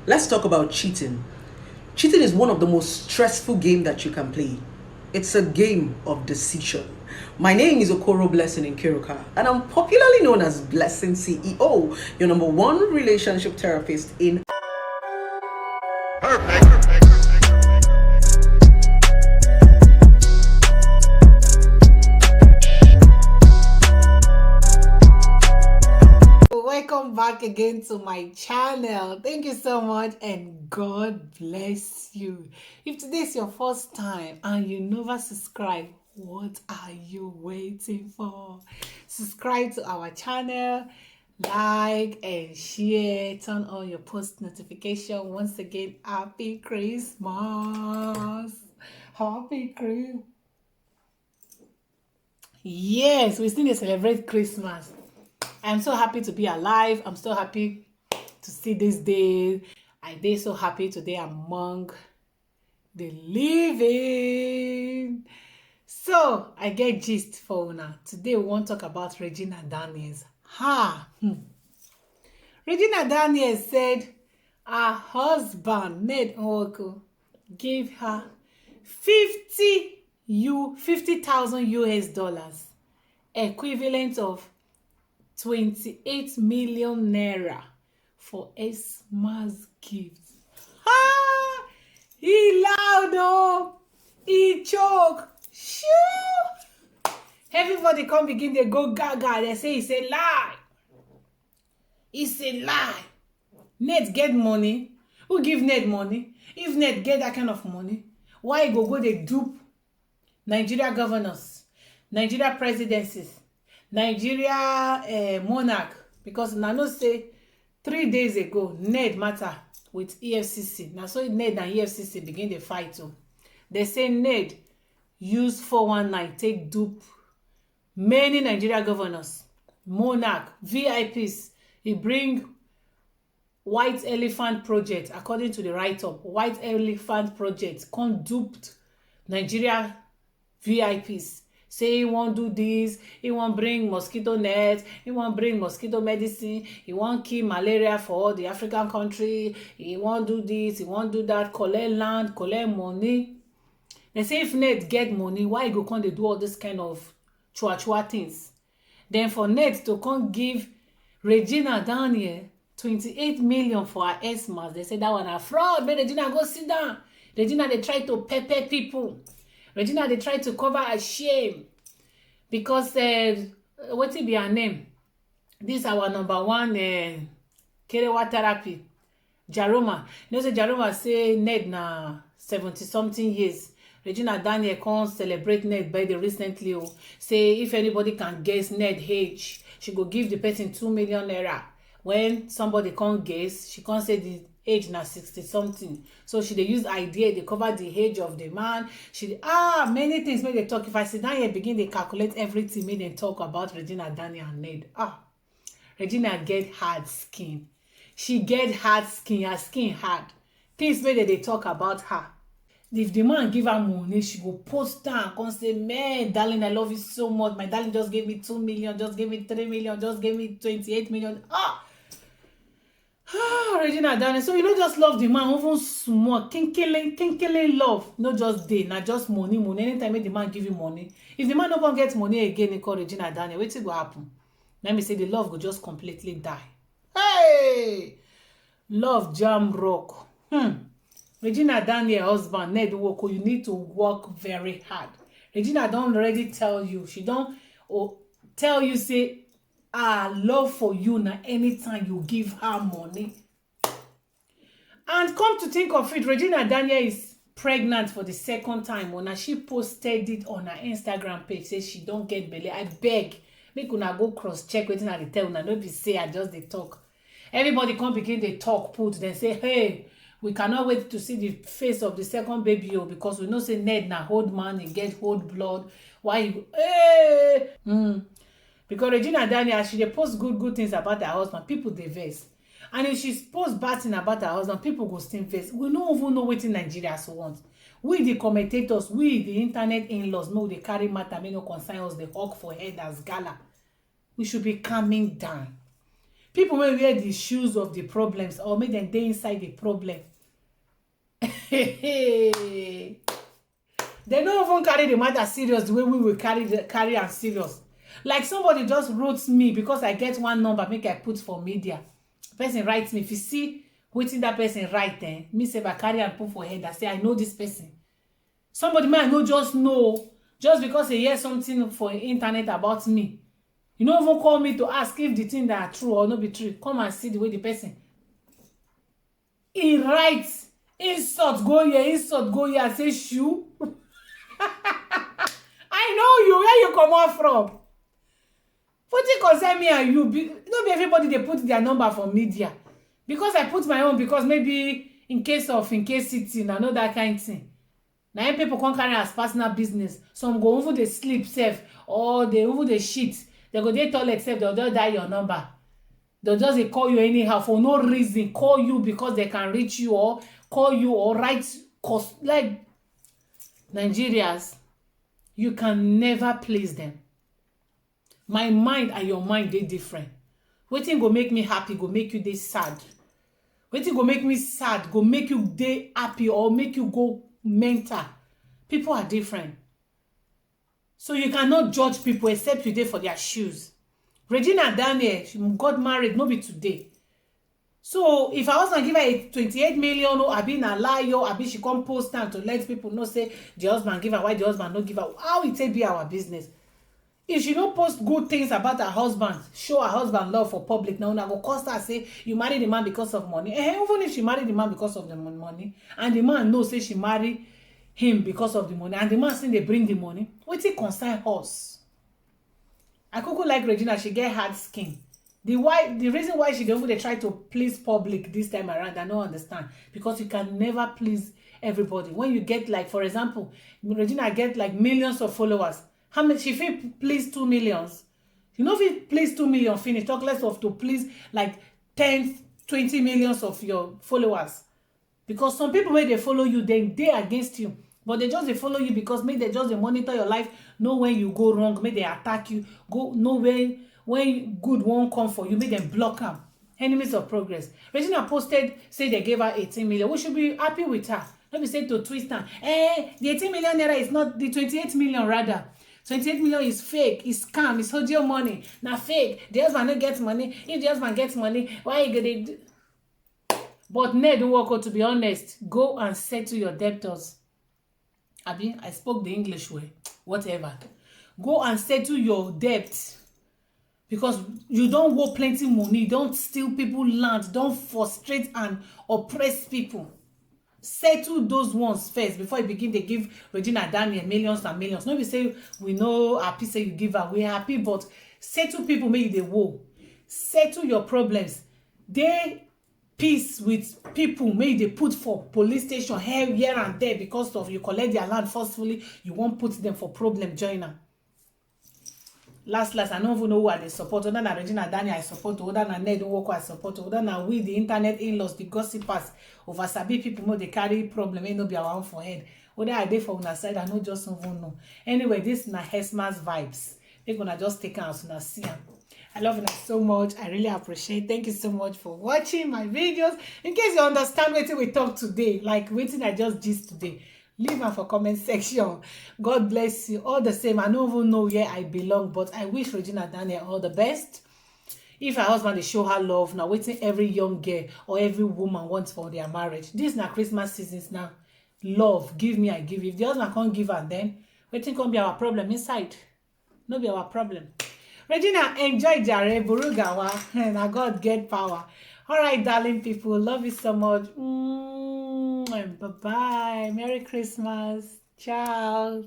Let's talk about cheating. Cheating is one of the most stressful games that you can play. It's a game of decision. My name is Okoro Blessing in Kiruka, and I'm popularly known as Blessing CEO, your number one relationship therapist in Welcome back again to my channel. Thank you so much and God bless you. If today is your first time and you never subscribe, what are you waiting for? Subscribe to our channel, like and share, turn on your post notification. Once again, happy Christmas. Happy Christmas. Yes, we still celebrate Christmas. I'm so happy to be alive. I'm so happy to see this day. I dey so happy today among the living. So I get gist for una. Today we wan talk about Regina Daniels. Regina Daniels said her husband Ned Nwoko gave her 50,000 US dollars, equivalent of 28 million naira for Xmas gifts. Ah! He loud oh! He choke! Shoo! Everybody come begin dey go gaga. They say it's a lie. It's a lie. Ned get money. Who give Ned money? If Ned get that kind of money, why he go dey dupe Nigeria governors, Nigeria presidencies, Nigeria monarch? Because na know say 3 days ago Ned matter with EFCC. Na so Ned and EFCC begin dey fight o. They say Ned use 419 take dupe many Nigeria governors, monarch, VIPs. He bring White Elephant Project, according to the write-up. White Elephant Project come duped Nigeria VIPs. Say he wan do this, he wan bring mosquito net, he wan bring mosquito medicine, he wan kill malaria for all the African country, he wan do this, he wan do that, collect land, collect money. They say if Ned get money, why he go come dey do all this kind of chua things? Then for Ned to come give Regina Daniel 28 million for her Xmas, they say that one a fraud. Make Regina go sit down. Regina dey try to pepper people. Regina dey try to cover her shame because wetin be her name? This our number one kerewa therapy, Jaroma. You know say Jaroma say Ned na 70 something years. Regina Daniel come celebrate Ned birthday recently. Say if anybody can guess Ned age, she go give the person 2 million naira. When somebody come guess, she come say the age na 60 something. So she dey use idea, dey cover the age of the man. She many things make they talk. If I sit down here begin dey calculate everything, make them talk about Regina Daniel and Ned. Regina get hard skin. She get hard skin. Her skin hard. Things make they talk about her. If the man give her money, she go post down, come say, man, darling, I love you so much. My darling just gave me 2 million, just gave me 3 million, just gave me 28 million. Regina Daniel. So you no just love the man, even small, kinkele love. No just dey, na just money. Anytime make the man give you money. If the man no come get money again, he call Regina Daniel. Wetin go happen? Let me say the love go just completely die. Hey! Love jam rock. Regina Daniel husband Ned Nwoko, you need to work very hard. Regina don already tell you, she don tell you say her love for you na anytime you give her money. And come to think of it, Regina Daniel is pregnant for the second time. When she posted it on her Instagram page, say she don get belle. I beg, make una go cross check wetin I dey tell una. No be say I just dey talk. Everybody come begin dey talk put, then say, hey, we cannot wait to see the face of the second baby because we know say Ned na old man, he get old blood. Why you because Regina Daniel, she dey post good things about her husband, people dey vex. And if she post bad thing about her husband, people go still vex. We no even know wetin Nigerians want. We the commentators, we the internet in-laws, no dey carry matter, make no concern us, dey hawk for head as gala. We should be calming down. People wey wear the shoes of the problems or make dem dey inside the problem. They no even carry the matter serious the way we will carry am serious. Like somebody just wrote me because I get one number make I put for media. Person write me. If you see wetin that person write, me sef I carry am put for head. I say I know this person. Somebody may I no just know just because he hear something for internet about me. You no even call me to ask if the thing that are true or no be true. Come and see the way the person. He writes insult go here, I say shoe. I know you, where you come out from. Wetin concern me and you? No be everybody they put their number for media. Because I put my own because maybe in case city, I know that kind of thing. Now people can't carry as personal business. Some go over the sleep safe or they over the shit. They go dey toilet safe, they'll just die your number. They'll just they call you anyhow for no reason. Call you because they can reach you or call you or write cause like Nigerians, you can never please them. My mind and your mind they different. Wetin go make me happy go make you dey sad. Wetin go make me sad go make you dey happy or make you go mental. People are different. So you cannot judge people except you dey for their shoes. Regina Daniel, she got married, no be today. So if her husband give her a 28 million, or abi na lie, or abi she come post am to let people know say the husband give her, why the husband no give her, how it take be our business? If she don't post good things about her husband, show her husband love for public, now go cost her say you marry the man because of money. Even if she married the man because of the money, and the man knows say she marry him because of the money, and the man say they bring the money, wetin concern us? I could like Regina, she get hard skin. The reason why she don't try to please public this time around, I don't understand. Because you can never please everybody. When you get like, for example, Regina get like millions of followers. How much she fit please 2 million? You know, if you please 2 million, finish. Talk less of to please like 10, 20 millions of your followers. Because some people when they follow you, they against you. But they just they follow you because maybe they just they monitor your life, know when you go wrong, maybe they attack you, go know when good won't come for you, make them block them. Enemies of progress. Regina posted, say they gave her 18 million. We should be happy with her. Let me say to twist her. The 18 million naira is not the 28 million rather. 28 million is fake, it's scam, it's hold your money. Now fake. The husband don't get money. If the husband gets money, why you gonna do? But Ned don't work out, to be honest. Go and settle your debtors. Abi, I spoke the English way. Whatever. Go and settle your debt. Because you don't owe plenty money, don't steal people land, don't frustrate and oppress people. Settle those ones first before you begin to give Regina Daniel millions and millions. No, we say we know happy say you give her, we're happy, but settle people make they woe. Settle your problems. They peace with people make they put for police station here and there because of you collect their land forcefully. You won't put them for problem joiner. Last, I don't even know who I support. Other than Regina Daniel, I support. Other than Ned Nwoko, I support. Other than we, the internet in-laws, the gossipers, over sabi people know they carry problem. Ain't no be our own for head. Other I dey for una side, I know just even know. Anyway, this na Hesma's vibes. They're gonna just take out una see am. I love you so much. I really appreciate. Thank you so much for watching my videos. In case you understand what we talk today, like what I just gist today, leave am for comment section. God bless you. All the same, I don't even know where I belong, but I wish Regina Daniel all the best. If her husband they show her love, now waiting every young girl or every woman wants for their marriage. This now Christmas seasons now. Love, give me, I give you. If the husband can't give her, then waiting can't be our problem inside. No be our problem. Regina, enjoy Jare Burugawa, and God get power. All right, darling people, love you so much. Bye-bye. Merry Christmas. Ciao.